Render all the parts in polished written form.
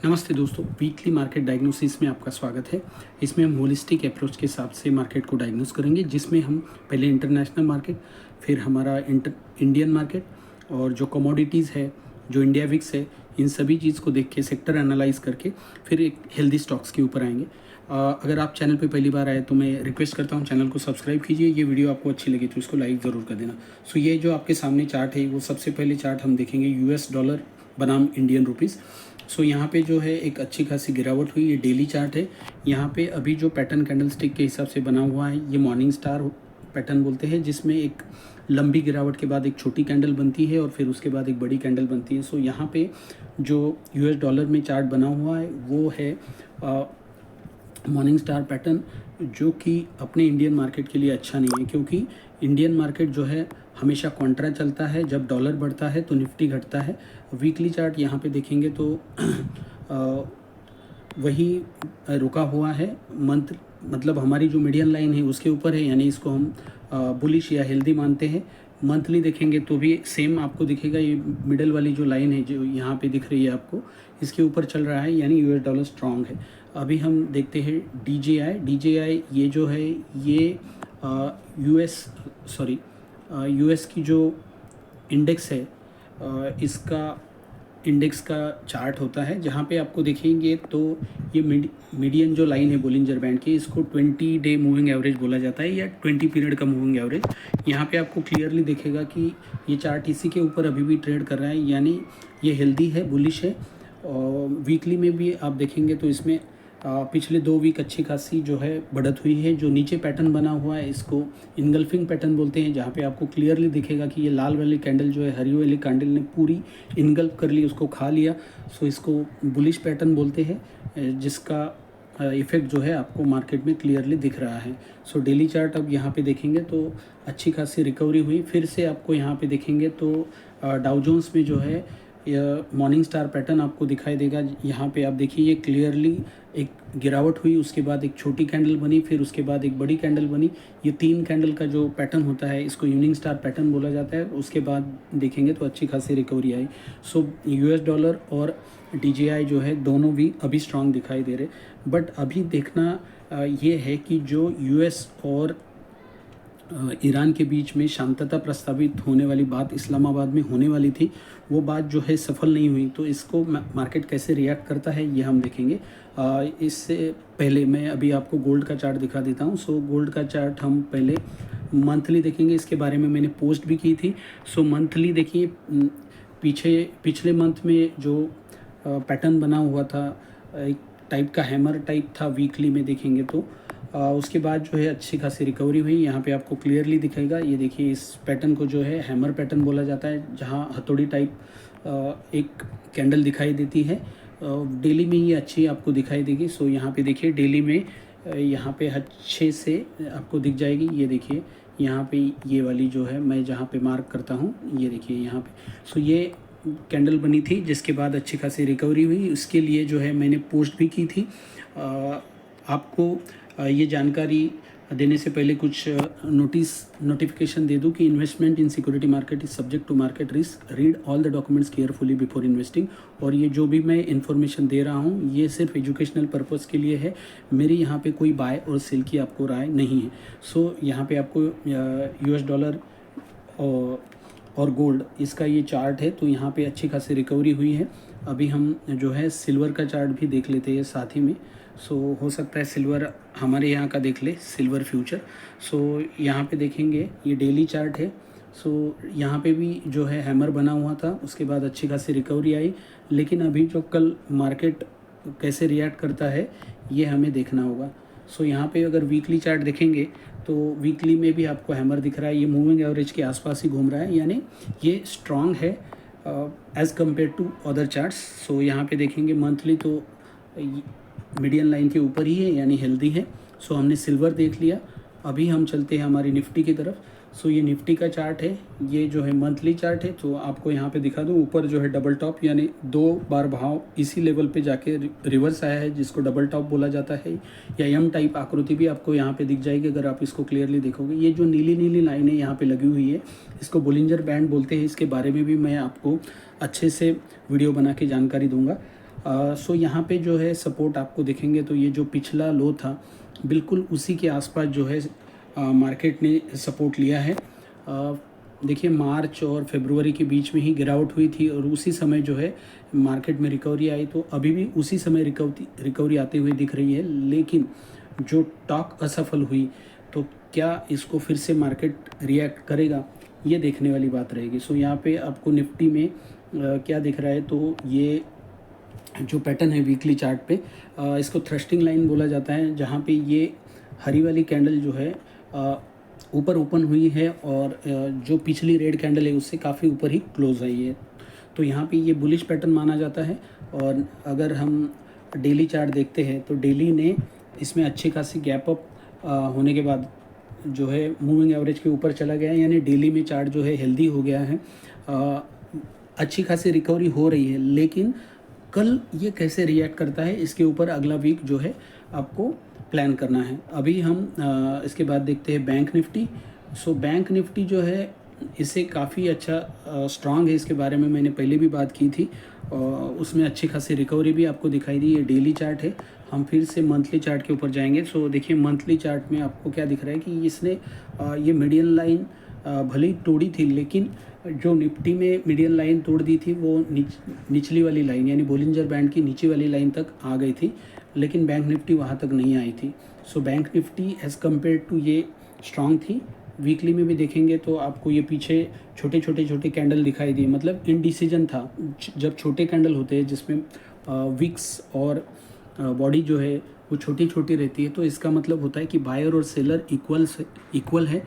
नमस्ते दोस्तों, weekly market diagnosis में आपका स्वागत है। इसमें हम होलिस्टिक अप्रोच के हिसाब से मार्केट को डायग्नोस करेंगे, जिसमें हम पहले इंटरनेशनल मार्केट, फिर हमारा इंडियन मार्केट और जो कमोडिटीज़ है, जो इंडिया विक्स है, इन सभी चीज़ को देख के सेक्टर एनालाइज करके फिर एक हेल्दी स्टॉक्स के ऊपर आएंगे। अगर आप चैनल पे पहली बार आए तो मैं रिक्वेस्ट करता हूँ चैनल को सब्सक्राइब कीजिए। ये वीडियो आपको अच्छी लगी तो इसको लाइक ज़रूर कर देना। सो ये जो आपके सामने चार्ट है, वो सबसे पहले चार्ट हम देखेंगे यूएस डॉलर बनाम इंडियन रुपीज़। सो यहाँ पे जो है एक अच्छी खासी गिरावट हुई। ये डेली चार्ट है। यहाँ पे अभी जो पैटर्न कैंडलस्टिक के हिसाब से बना हुआ है, ये मॉर्निंग स्टार पैटर्न बोलते हैं, जिसमें एक लंबी गिरावट के बाद एक छोटी कैंडल बनती है और फिर उसके बाद एक बड़ी कैंडल बनती है। सो यहाँ पे जो यूएस डॉलर में चार्ट बना हुआ है वो है मॉर्निंग स्टार पैटर्न, जो कि अपने इंडियन मार्केट के लिए अच्छा नहीं है, क्योंकि इंडियन मार्केट जो है हमेशा कॉन्ट्रा चलता है। जब डॉलर बढ़ता है तो निफ्टी घटता है। वीकली चार्ट यहाँ पे देखेंगे तो वही रुका हुआ है। मंथ मतलब हमारी जो मीडियन लाइन है उसके ऊपर है, यानी इसको हम बुलिश या हेल्दी मानते हैं। मंथली देखेंगे तो भी सेम आपको दिखेगा। ये मिडल वाली जो लाइन है जो यहाँ पे दिख रही है आपको, इसके ऊपर चल रहा है, यानी यूएस डॉलर स्ट्रांग है। अभी हम देखते हैं डीजेआई। ये जो है ये यूएस की जो इंडेक्स है, इसका इंडेक्स का चार्ट होता है, जहाँ पे आपको देखेंगे तो ये मीडियन जो लाइन है बोलिंजर बैंड की, इसको 20 डे मूविंग एवरेज बोला जाता है, या 20 पीरियड का मूविंग एवरेज। यहाँ पे आपको क्लियरली दिखेगा कि ये चार्ट इसी के ऊपर अभी भी ट्रेड कर रहा है, यानी ये हेल्दी है, बुलिश है। और वीकली में भी आप देखेंगे तो इसमें पिछले 2 वीक अच्छी खासी जो है बढ़त हुई है। जो नीचे पैटर्न बना हुआ है इसको इनगल्फिंग पैटर्न बोलते हैं, जहाँ पे आपको क्लियरली दिखेगा कि ये लाल वाली कैंडल जो है, हरी वाली कैंडल ने पूरी इनगल्फ कर ली, उसको खा लिया। सो इसको बुलिश पैटर्न बोलते हैं, जिसका इफेक्ट जो है आपको मार्केट में क्लियरली दिख रहा है। सो डेली चार्ट अब यहाँ पे देखेंगे तो अच्छी खासी रिकवरी हुई। फिर से आपको यहाँ पे देखेंगे तो डाउ जोन्स में जो है मॉर्निंग स्टार पैटर्न आपको दिखाई देगा। यहाँ पे आप देखिए, ये क्लियरली एक गिरावट हुई, उसके बाद एक छोटी कैंडल बनी, फिर उसके बाद एक बड़ी कैंडल बनी। ये 3 कैंडल का जो पैटर्न होता है, इसको इवनिंग स्टार पैटर्न बोला जाता है। उसके बाद देखेंगे तो अच्छी खासी रिकवरी आई। सो यूएस डॉलर और डीजेआई जो है दोनों भी अभी स्ट्रांग दिखाई दे रहे। बट अभी देखना ये है कि जो यूएस और ईरान के बीच में शांतता प्रस्तावित होने वाली बात इस्लामाबाद में होने वाली थी, वो बात जो है सफल नहीं हुई। तो इसको मार्केट कैसे रिएक्ट करता है ये हम देखेंगे। इससे पहले मैं अभी आपको गोल्ड का चार्ट दिखा देता हूँ। सो गोल्ड का चार्ट हम पहले मंथली देखेंगे। इसके बारे में मैंने पोस्ट भी की थी। सो मंथली देखिए, पिछले मंथ में जो पैटर्न बना हुआ था, एक टाइप का हैमर टाइप था। वीकली में देखेंगे तो उसके बाद जो है अच्छी खासी रिकवरी हुई। यहाँ पे आपको क्लियरली दिखेगा, ये देखिए, इस पैटर्न को जो है हैमर पैटर्न बोला जाता है, जहाँ हथौड़ी टाइप एक कैंडल दिखाई देती है। डेली में ये अच्छी आपको दिखाई देगी। सो यहाँ पे देखिए, डेली में यहाँ पे अच्छे से आपको दिख जाएगी। ये देखिए, यहाँ पे ये वाली जो है, मैं जहाँ पे मार्क करता हूँ, ये देखिए यहाँ पे। सो ये कैंडल बनी थी, जिसके बाद अच्छी खासी रिकवरी हुई। उसके लिए जो है मैंने पोस्ट भी की थी। आपको ये जानकारी देने से पहले कुछ नोटिफिकेशन दे दूं कि investment in security market is subject to market risk, read all the documents carefully before investing. और ये जो भी मैं इन्फॉर्मेशन दे रहा हूँ, ये सिर्फ एजुकेशनल पर्पज़ के लिए है। मेरी यहाँ पे कोई बाय और सेल की आपको राय नहीं है। सो यहाँ पे आपको यूएस डॉलर और गोल्ड, इसका ये चार्ट है। तो यहाँ पे अच्छी खासी रिकवरी हुई है। अभी हम जो है सिल्वर का चार्ट भी देख लेते हैं साथ ही में। सो हो सकता है सिल्वर हमारे यहाँ का देख ले, सिल्वर फ्यूचर। सो यहाँ पे देखेंगे, ये डेली चार्ट है। सो यहाँ पे भी जो है हैमर बना हुआ था, उसके बाद अच्छी खासी रिकवरी आई। लेकिन अभी जो कल मार्केट कैसे रिएक्ट करता है ये हमें देखना होगा। सो यहाँ पे अगर वीकली चार्ट देखेंगे तो वीकली में भी आपको हैमर दिख रहा है। ये मूविंग एवरेज के आसपास ही घूम रहा है, यानी ये स्ट्रॉन्ग है as compare to other charts. So यहाँ पे देखेंगे मंथली तो मीडियन लाइन के ऊपर ही है, यानी हेल्दी है। सो हमने सिल्वर देख लिया। अभी हम चलते हैं हमारी निफ्टी की तरफ। सो ये निफ्टी का चार्ट है, ये जो है मंथली चार्ट है। तो आपको यहाँ पे दिखा दूँ, ऊपर जो है डबल टॉप, यानी 2 बार भाव इसी लेवल पे जाके रिवर्स आया है, जिसको डबल टॉप बोला जाता है, या एम टाइप आकृति भी आपको यहाँ पे दिख जाएगी अगर आप इसको क्लियरली देखोगे। ये जो नीली नीली लाइनें यहाँ पे लगी हुई है, इसको बोलिंजर बैंड बोलते हैं। इसके बारे में भी मैं आपको अच्छे से वीडियो बना के जानकारी दूंगा। सो यहाँ पे जो है सपोर्ट आपको देखेंगे तो ये जो पिछला लो था बिल्कुल उसी के आसपास जो है मार्केट ने सपोर्ट लिया है। देखिए मार्च और फरवरी के बीच में ही गिरावट हुई थी और उसी समय जो है मार्केट में रिकवरी आई, तो अभी भी उसी समय रिकवरी आती हुई दिख रही है। लेकिन जो टॉक असफल हुई तो क्या इसको फिर से मार्केट रिएक्ट करेगा, ये देखने वाली बात रहेगी। सो यहाँ पे आपको निफ्टी में क्या दिख रहा है, तो ये जो पैटर्न है वीकली चार्ट पे इसको थ्रस्टिंग लाइन बोला जाता है, जहाँ पे ये हरी वाली कैंडल जो है ऊपर ओपन हुई है और जो पिछली रेड कैंडल है उससे काफ़ी ऊपर ही क्लोज आई है। तो यहाँ पे ये बुलिश पैटर्न माना जाता है। और अगर हम डेली चार्ट देखते हैं तो डेली ने इसमें अच्छी खासी गैप अप होने के बाद जो है मूविंग एवरेज के ऊपर चला गया है, यानी डेली में चार्ट जो है हेल्दी हो गया है। अच्छी खासी रिकवरी हो रही है, लेकिन कल ये कैसे रिएक्ट करता है इसके ऊपर अगला वीक जो है आपको प्लान करना है। अभी हम इसके बाद देखते हैं बैंक निफ्टी। सो बैंक निफ्टी जो है इससे काफ़ी अच्छा स्ट्रांग है, इसके बारे में मैंने पहले भी बात की थी। उसमें अच्छी खासी रिकवरी भी आपको दिखाई दी। ये डेली चार्ट है, हम फिर से मंथली चार्ट के ऊपर जाएंगे। सो देखिए मंथली चार्ट में आपको क्या दिख रहा है कि इसने ये मीडियन लाइन भले ही तोड़ी थी, लेकिन जो निफ्टी में मीडियन लाइन तोड़ दी थी वो निचली वाली लाइन यानी बोलिंजर बैंड की नीचे वाली लाइन तक आ गई थी, लेकिन बैंक निफ्टी वहाँ तक नहीं आई थी। So bank Nifty as compare to ये स्ट्रांग थी। वीकली में भी देखेंगे तो आपको ये पीछे छोटे कैंडल दिखाई दिए, मतलब इनडिसीजन था। जब छोटे कैंडल होते हैं जिसमें विक्स और बॉडी जो है वो छोटी छोटी रहती है, तो इसका मतलब होता है कि बायर और सेलर इक्वल है,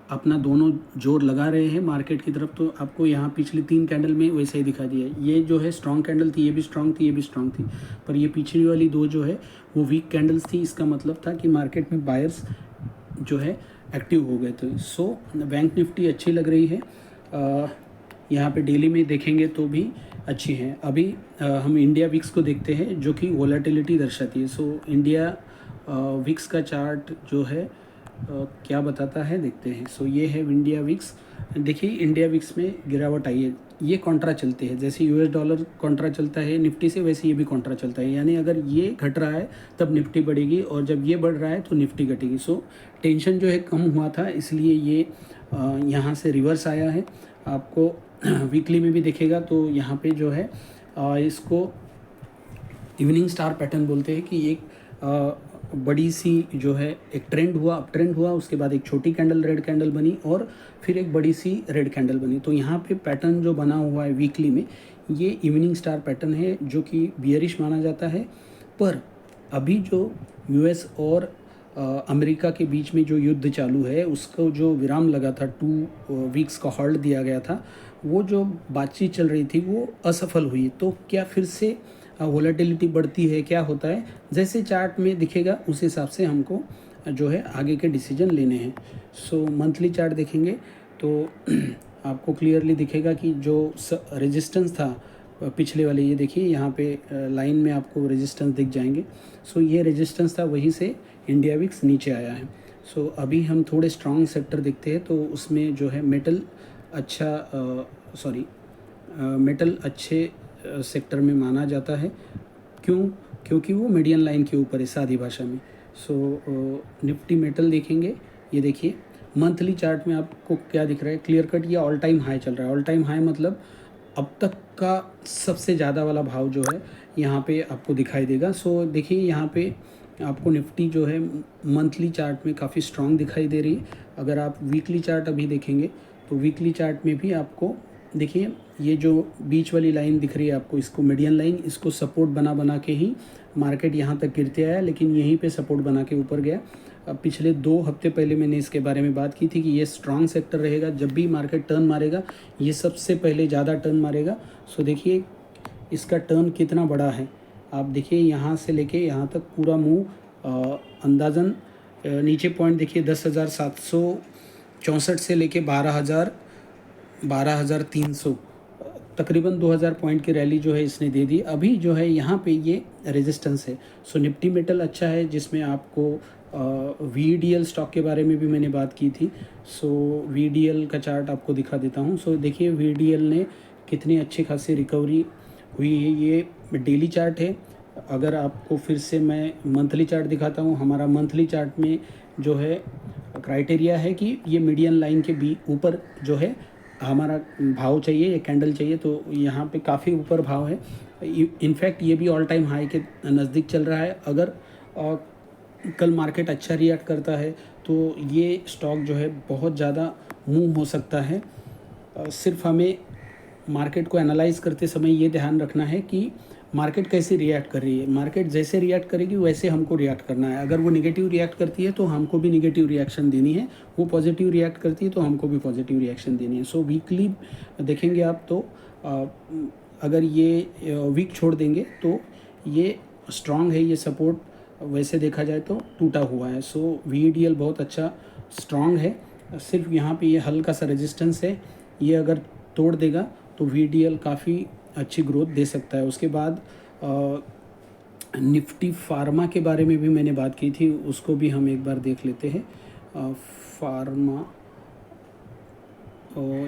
अपना दोनों जोर लगा रहे हैं मार्केट की तरफ। तो आपको यहाँ पिछली 3 कैंडल में वैसा ही दिखाई दिया। ये जो है स्ट्रॉन्ग कैंडल थी, ये भी स्ट्रॉन्ग थी, ये भी स्ट्रॉन्ग थी, पर ये पिछली वाली 2 जो है वो वीक कैंडल्स थी। इसका मतलब था कि मार्केट में बायर्स जो है एक्टिव हो गए थे। सो बैंक निफ्टी अच्छी लग रही है। यहाँ पे डेली में देखेंगे तो भी अच्छी है। अभी हम इंडिया विक्स को देखते हैं जो कि वोलेटिलिटी दर्शाती है। सो इंडिया विक्स का चार्ट जो है क्या बताता है देखते हैं। सो ये है इंडिया विक्स। देखिए इंडिया विक्स में गिरावट आई है, ये कॉन्ट्रा चलते हैं। जैसे यूएस डॉलर कॉन्ट्रा चलता है निफ्टी से, वैसे ये भी कॉन्ट्रा चलता है, यानी अगर ये घट रहा है तब निफ्टी बढ़ेगी और जब ये बढ़ रहा है तो निफ्टी घटेगी। सो टेंशन जो है कम हुआ था, इसलिए ये यहाँ से रिवर्स आया है। आपको वीकली में भी देखेगा तो यहाँ पे जो है इसको इवनिंग स्टार पैटर्न बोलते हैं कि एक बड़ी सी जो है एक ट्रेंड हुआ, अप ट्रेंड हुआ, उसके बाद एक छोटी कैंडल रेड कैंडल बनी और फिर एक बड़ी सी रेड कैंडल बनी। तो यहाँ पे पैटर्न जो बना हुआ है वीकली में, ये इवनिंग स्टार पैटर्न है जो कि बियरिश माना जाता है। पर अभी जो यूएस और अमेरिका के बीच में जो युद्ध चालू है, उसको जो विराम लगा था, 2 वीक्स का हॉल्ट दिया गया था, वो जो बातचीत चल रही थी वो असफल हुई। तो क्या फिर से वोलेटिलिटी बढ़ती है, क्या होता है, जैसे चार्ट में दिखेगा उस हिसाब से हमको जो है आगे के डिसीजन लेने हैं। सो मंथली चार्ट देखेंगे तो आपको क्लियरली दिखेगा कि जो रेजिस्टेंस था पिछले वाले, ये देखिए यहाँ पे लाइन में आपको रेजिस्टेंस दिख जाएंगे। सो ये रेजिस्टेंस था, वहीं से इंडिया विक्स नीचे आया है। सो अभी हम थोड़े स्ट्रॉन्ग सेक्टर देखते हैं, तो उसमें जो है मेटल अच्छे सेक्टर में माना जाता है। क्योंकि वो मीडियन लाइन के ऊपर है सादी भाषा में। सो निफ्टी मेटल देखेंगे, ये देखिए मंथली चार्ट में आपको क्या दिख रहा है, क्लियर कट ये ऑल टाइम हाई चल रहा है। ऑल टाइम हाई मतलब अब तक का सबसे ज़्यादा वाला भाव जो है यहाँ पे आपको दिखाई देगा। सो देखिए यहाँ पे आपको निफ्टी जो है मंथली चार्ट में काफ़ी स्ट्रांग दिखाई दे रही है। अगर आप वीकली चार्ट अभी देखेंगे तो वीकली चार्ट में भी आपको देखिए ये जो बीच वाली लाइन दिख रही है आपको, इसको मीडियन लाइन, इसको सपोर्ट बना के ही मार्केट यहाँ तक गिरते आया, लेकिन यहीं पे सपोर्ट बना के ऊपर गया। पिछले 2 हफ्ते पहले मैंने इसके बारे में बात की थी कि ये स्ट्रांग सेक्टर रहेगा। जब भी मार्केट टर्न मारेगा ये सबसे पहले ज़्यादा टर्न मारेगा। सो देखिए इसका टर्न कितना बड़ा है, आप देखिए यहाँ से लेके यहाँ तक पूरा मूव अंदाज़न नीचे पॉइंट देखिए 10,764 से लेके 12,300 तकरीबन 2,000 पॉइंट की रैली जो है इसने दे दी। अभी जो है यहाँ पे ये रेजिस्टेंस है। सो निफ्टी मेटल अच्छा है, जिसमें आपको VDL स्टॉक के बारे में भी मैंने बात की थी। सो VDL का चार्ट आपको दिखा देता हूँ। सो देखिए VDL ने कितनी अच्छी खासी रिकवरी हुई है। ये डेली चार्ट है। अगर आपको फिर से मैं मंथली चार्ट दिखाता हूँ, हमारा मंथली चार्ट में जो है क्राइटेरिया है कि ये मीडियन लाइन के बी ऊपर जो है हमारा भाव चाहिए, ये कैंडल चाहिए। तो यहाँ पे काफ़ी ऊपर भाव है। इनफैक्ट ये भी ऑल टाइम हाई के नज़दीक चल रहा है। अगर कल मार्केट अच्छा रिएक्ट करता है तो ये स्टॉक जो है बहुत ज़्यादा मूव हो सकता है। सिर्फ हमें मार्केट को एनालाइज करते समय ये ध्यान रखना है कि मार्केट कैसे रिएक्ट कर रही है। मार्केट जैसे रिएक्ट करेगी वैसे हमको रिएक्ट करना है। अगर वो नेगेटिव रिएक्ट करती है तो हमको भी नेगेटिव रिएक्शन देनी है, वो पॉजिटिव रिएक्ट करती है तो हमको भी पॉजिटिव रिएक्शन देनी है। सो वीकली देखेंगे आप तो अगर ये वीक छोड़ देंगे तो ये स्ट्रांग है, ये सपोर्ट वैसे देखा जाए तो टूटा हुआ है। सो VDL बहुत अच्छा स्ट्रांग है। सिर्फ यहाँ पे ये हल्का सा रेजिस्टेंस है, ये अगर तोड़ देगा तो VDL काफ़ी अच्छी ग्रोथ दे सकता है। उसके बाद निफ्टी फार्मा के बारे में भी मैंने बात की थी, उसको भी हम एक बार देख लेते हैं। फार्मा,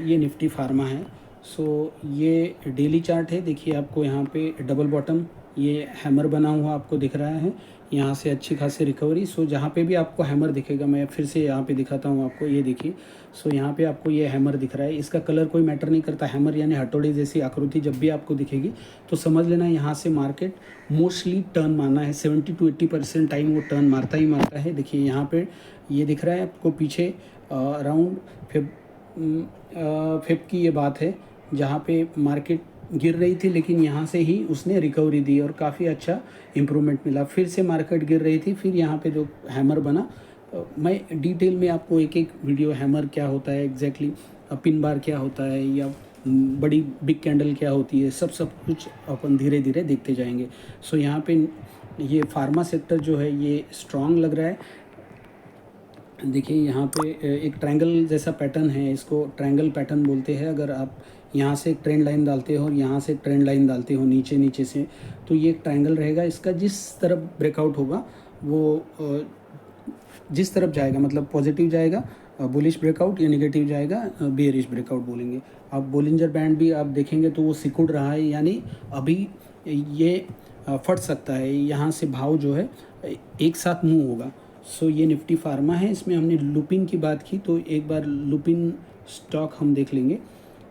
ये निफ्टी फार्मा है। सो ये डेली चार्ट है। देखिए आपको यहाँ पे डबल बॉटम ये हैमर बना हुआ आपको दिख रहा है, यहाँ से अच्छी खासी रिकवरी। सो जहाँ पे भी आपको हैमर दिखेगा, मैं फिर से यहाँ पे दिखाता हूँ आपको, ये देखिए। सो यहाँ पे आपको ये हैमर दिख रहा है, इसका कलर कोई मैटर नहीं करता। हैमर यानी हथौड़ी जैसी आकृति जब भी आपको दिखेगी तो समझ लेना यहाँ से मार्केट मोस्टली टर्न मारना है। 70 to 80% टाइम वो टर्न मारता ही मारता है। देखिए यहाँ पे ये दिख रहा है आपको पीछे अराउंड फेब की ये बात है जहाँ पे मार्केट गिर रही थी, लेकिन यहाँ से ही उसने रिकवरी दी और काफ़ी अच्छा इम्प्रूवमेंट मिला। फिर से मार्केट गिर रही थी, फिर यहाँ पे जो हैमर बना, मैं डिटेल में आपको एक एक वीडियो हैमर क्या होता है एग्जैक्टली, पिन बार क्या होता है या बड़ी बिग कैंडल क्या होती है, सब कुछ अपन धीरे धीरे देखते जाएंगे। सो यहाँ पे ये फार्मा सेक्टर जो है ये स्ट्रांग लग रहा है। देखिए यहाँ पे एक ट्रायंगल जैसा पैटर्न है, इसको ट्रायंगल पैटर्न बोलते हैं। अगर आप यहाँ से एक ट्रेंड लाइन डालते हो और यहाँ से एक ट्रेंड लाइन डालते हो नीचे नीचे से, तो ये एक ट्रायंगल रहेगा। इसका जिस तरफ ब्रेकआउट होगा वो जिस तरफ जाएगा, मतलब पॉजिटिव जाएगा बुलिश ब्रेकआउट, या नेगेटिव जाएगा बेयरिश ब्रेकआउट बोलेंगे। आप बोलिंजर बैंड भी आप देखेंगे तो वो सिकुड़ रहा है, यानी अभी ये फट सकता है। यहाँ से भाव जो है एक साथ मूव होगा। सो ये निफ्टी फार्मा है। इसमें हमने लुपिन की बात की, तो एक बार लुपिन स्टॉक हम देख लेंगे।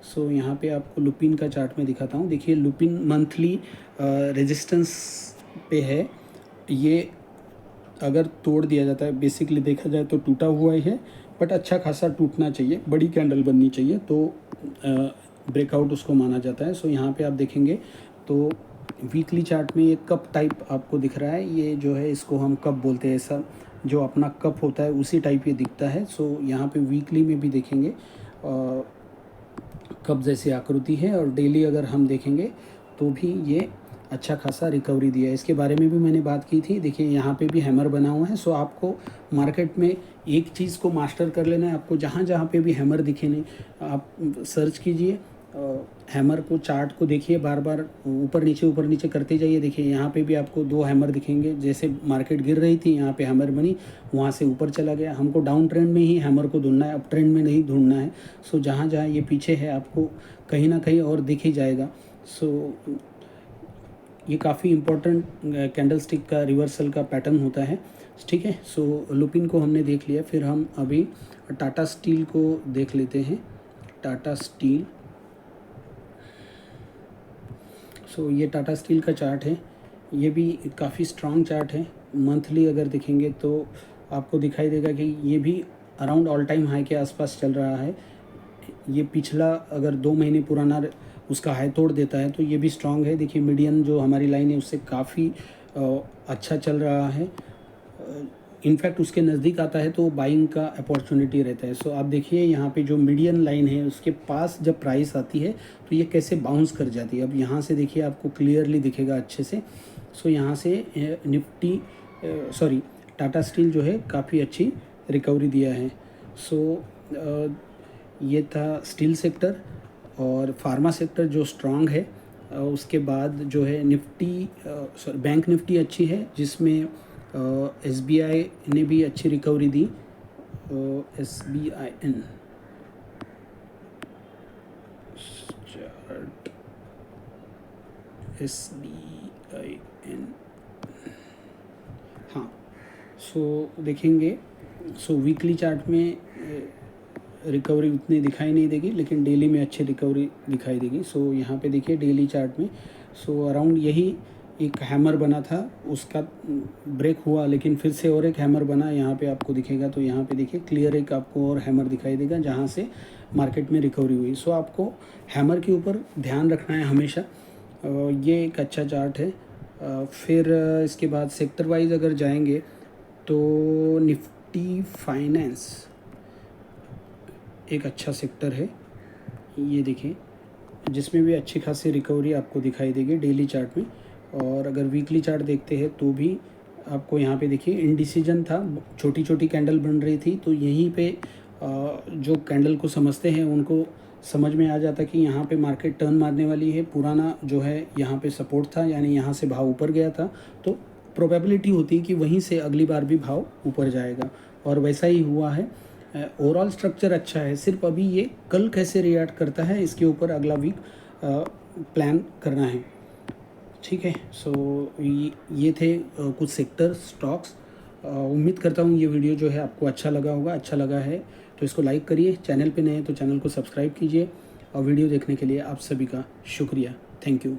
सो यहाँ पे आपको लुपिन का चार्ट में दिखाता हूँ। देखिए लुपिन मंथली रेजिस्टेंस पे है। ये अगर तोड़ दिया जाता है, बेसिकली देखा जाए तो टूटा हुआ ही है, बट अच्छा खासा टूटना चाहिए, बड़ी कैंडल बननी चाहिए, तो ब्रेकआउट उसको माना जाता है। सो यहाँ पे आप देखेंगे तो वीकली चार्ट में ये कप टाइप आपको दिख रहा है। ये जो है इसको हम कप बोलते हैं, ऐसा जो अपना कप होता है उसी टाइप ये दिखता है। सो यहाँ पे वीकली में भी देखेंगे कप जैसी आकृति है, और डेली अगर हम देखेंगे तो भी ये अच्छा खासा रिकवरी दिया है। इसके बारे में भी मैंने बात की थी। देखिए यहाँ पे भी हैमर बना हुआ है। सो आपको मार्केट में एक चीज़ को मास्टर कर लेना है। आपको जहाँ जहाँ पे भी हैमर दिखे नहीं, आप सर्च कीजिए हैमर को, चार्ट को देखिए, बार बार ऊपर नीचे करते जाइए। देखिए यहाँ पे भी आपको दो हैमर दिखेंगे। जैसे मार्केट गिर रही थी यहाँ पे हैमर बनी, वहाँ से ऊपर चला गया। हमको डाउन ट्रेंड में ही हैमर को ढूंढना है, अप ट्रेंड में नहीं ढूंढना है। सो जहाँ जहाँ ये पीछे है आपको कहीं ना कहीं और दिख ही जाएगा। सो ये काफ़ी इम्पोर्टेंट कैंडल स्टिक का रिवर्सल का पैटर्न होता है, ठीक है। सो लुपिन को हमने देख लिया, फिर हम अभी टाटा स्टील को देख लेते हैं। टाटा स्टील, सो ये टाटा स्टील का चार्ट है। ये भी काफ़ी स्ट्रांग चार्ट है। मंथली अगर देखेंगे तो आपको दिखाई देगा कि ये भी अराउंड ऑल टाइम हाई के आसपास चल रहा है। ये पिछला अगर 2 महीने पुराना उसका हाई तोड़ देता है तो ये भी स्ट्रांग है। देखिए मीडियन जो हमारी लाइन है उससे काफ़ी अच्छा चल रहा है। इनफैक्ट उसके नज़दीक आता है तो बाइंग का अपॉर्चुनिटी रहता है। सो आप देखिए यहाँ पे जो मीडियन लाइन है उसके पास जब प्राइस आती है तो ये कैसे बाउंस कर जाती है। अब यहाँ से देखिए आपको क्लियरली दिखेगा अच्छे से। सो यहाँ से निफ्टी टाटा स्टील जो है काफ़ी अच्छी रिकवरी दिया है। सो ये था स्टील सेक्टर। और फार्मा सेक्टर जो स्ट्रांग है। उसके बाद जो है निफ्टी बैंक निफ्टी अच्छी है, जिसमें SBI ने भी अच्छी रिकवरी दी। SBIN चार्ट, SDIN, हाँ। सो देखेंगे, सो वीकली चार्ट में रिकवरी उतनी दिखाई नहीं देगी, लेकिन डेली में अच्छी रिकवरी दिखाई देगी। सो यहाँ पे देखिए डेली चार्ट में, सो अराउंड यही एक हैमर बना था, उसका ब्रेक हुआ, लेकिन फिर से और एक हैमर बना, यहाँ पे आपको दिखेगा। तो यहाँ पे देखिए क्लियर एक आपको और हैमर दिखाई देगा जहाँ से मार्केट में रिकवरी हुई। सो आपको हैमर के ऊपर ध्यान रखना है हमेशा। ये एक अच्छा चार्ट है। फिर इसके बाद सेक्टर वाइज अगर जाएंगे तो निफ्टी फाइनेंस एक अच्छा सेक्टर है, ये देखिए, जिसमें भी अच्छी खासी रिकवरी आपको दिखाई देगी डेली चार्ट में। और अगर वीकली चार्ट देखते हैं तो भी आपको यहाँ पे देखिए इनडिसीजन था, छोटी छोटी कैंडल बन रही थी। तो यहीं पे जो कैंडल को समझते हैं उनको समझ में आ जाता कि यहाँ पे मार्केट टर्न मारने वाली है। पुराना जो है यहाँ पे सपोर्ट था, यानी यहाँ से भाव ऊपर गया था, तो प्रोबेबिलिटी होती है कि वहीं से अगली बार भी भाव ऊपर जाएगा, और वैसा ही हुआ है। ओवरऑल स्ट्रक्चर अच्छा है, सिर्फ अभी ये कल कैसे रिएक्ट करता है इसके ऊपर अगला वीक प्लान करना है। ठीक है। सो ये थे कुछ सेक्टर स्टॉक्स। उम्मीद करता हूँ ये वीडियो जो है आपको अच्छा लगा होगा। अच्छा लगा है तो इसको लाइक करिए, चैनल पे नए हैं तो चैनल को सब्सक्राइब कीजिए, और वीडियो देखने के लिए आप सभी का शुक्रिया। Thank you.